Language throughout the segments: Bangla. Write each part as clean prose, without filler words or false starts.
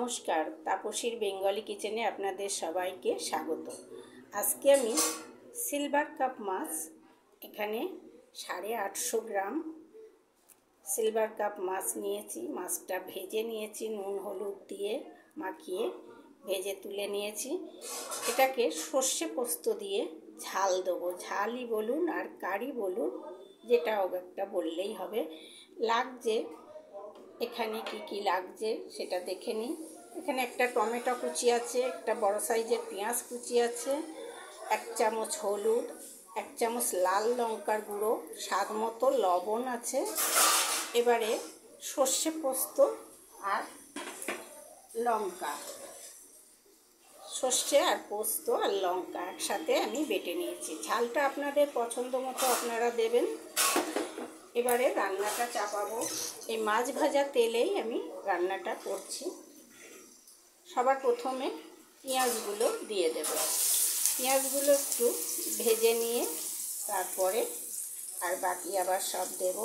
নমস্কার, তাপসীর বেঙ্গলি কিচেনে আপনাদের সবাইকে স্বাগত। আজকে আমি সিলভার কাপ মাছ, এখানে 850 গ্রাম সিলভার কাপ মাছ নিয়েছি। মাছটা ভেজে নিয়েছি, নুন হলুদ দিয়ে মাখিয়ে ভেজে তুলে নিয়েছি। এটাকে সর্ষে পোস্ত দিয়ে ঝাল দেবো। ঝালই বলুন আর কারি বলুন, যেটা একটা বললেই হবে। লাগছে এখানে কি লাগছে সেটা দেখে নিই। এখানে একটা টমেটো কুচি আছে, একটা বড় সাইজের পেঁয়াজ কুচি আছে, 1 চামচ হলুদ, 1 চামচ লাল লঙ্কার গুঁড়ো, স্বাদ মতো লবণ আছে। এবারে সর্ষে পোস্ত আর লঙ্কা, সর্ষে আর পোস্ত আর লঙ্কা একসাথে আমি বেটে নিয়েছি। ঝালটা আপনাদের পছন্দ মতো আপনারা দেবেন। এবারে রান্নাটা চাপাবো। এই মাছ ভাজা তেলেই আমি রান্নাটা করছি। সবার প্রথমে পেঁয়াজগুলো দিয়ে দেব। পেঁয়াজগুলো একটু ভেজে নিয়ে তারপরে আর বাকি আবার সব দেব।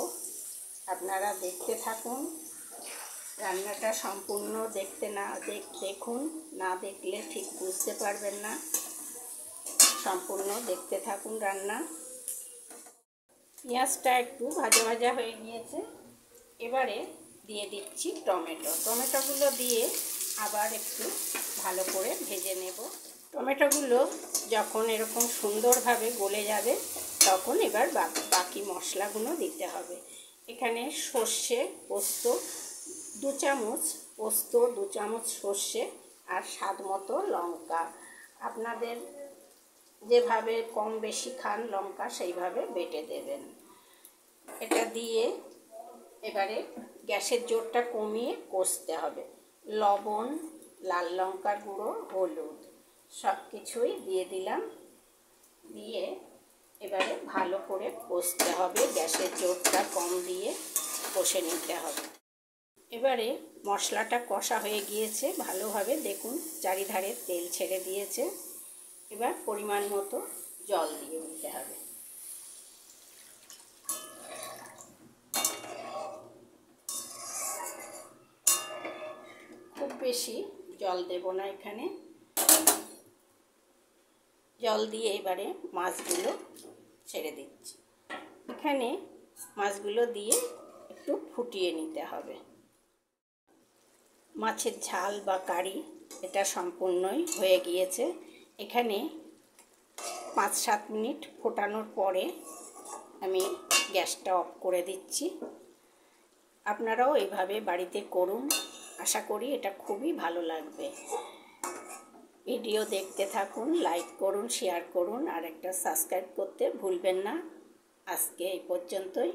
আপনারা দেখতে থাকুন, রান্নাটা সম্পূর্ণ দেখুন, না দেখলে ঠিক বুঝতে পারবেন না। সম্পূর্ণ দেখতে থাকুন রান্না। পেঁয়াজটা একটু ভাজা ভাজা হয়ে গিয়েছে। এবারে দিয়ে দিচ্ছি টমেটোগুলো দিয়ে আবার একটু ভালো করে ভেজে নেব। টমেটোগুলো যখন এরকম সুন্দরভাবে গলে যাবে তখন এবার বাকি মশলাগুলো দিতে হবে। এখানে সর্ষে পোস্ত 2 চামচ, পোস্ত 2 চামচ, সর্ষে আর স্বাদ মতো লঙ্কা। আপনাদের যেভাবে কম বেশি খান লঙ্কা সেইভাবে বেটে দেবেন। এটা দিয়ে এবারে গ্যাসের জোরটা কমিয়ে কষতে হবে। লবণ, লাল লঙ্কার গুঁড়ো, হলুদ সব কিছুই দিয়ে দিলাম। দিয়ে এবারে ভালো করে কষতে হবে। গ্যাসের জোরটা কম দিয়ে কষে নিতে হবে। এবারে মশলাটা কষা হয়ে গিয়েছে ভালোভাবে, দেখুন চারিধারে তেল ছেড়ে দিয়েছে। এবার পরিমাণ মতো জল দিয়ে দিতে হবে। খুব বেশি জল দেব না এখানে। জল দিয়ে এবারে মাছগুলো ছেড়ে দিচ্ছি। এখানে মাছগুলো দিয়ে একটু ফুটিয়ে নিতে হবে। মাছের ঝাল বা কারি এটা সম্পূর্ণই হয়ে গিয়েছে। এখানে 5-7 মিনিট ফোটানোর পরে আমি গ্যাসটা অফ করে দিচ্ছি। আপনারাও এইভাবে বাড়িতে করুন, আশা করি এটা খুবই ভালো লাগবে। ভিডিও দেখতে থাকুন, লাইক করুন, শেয়ার করুন আর একটা সাবস্ক্রাইব করতে ভুলবেন না। আজকে এই পর্যন্তই।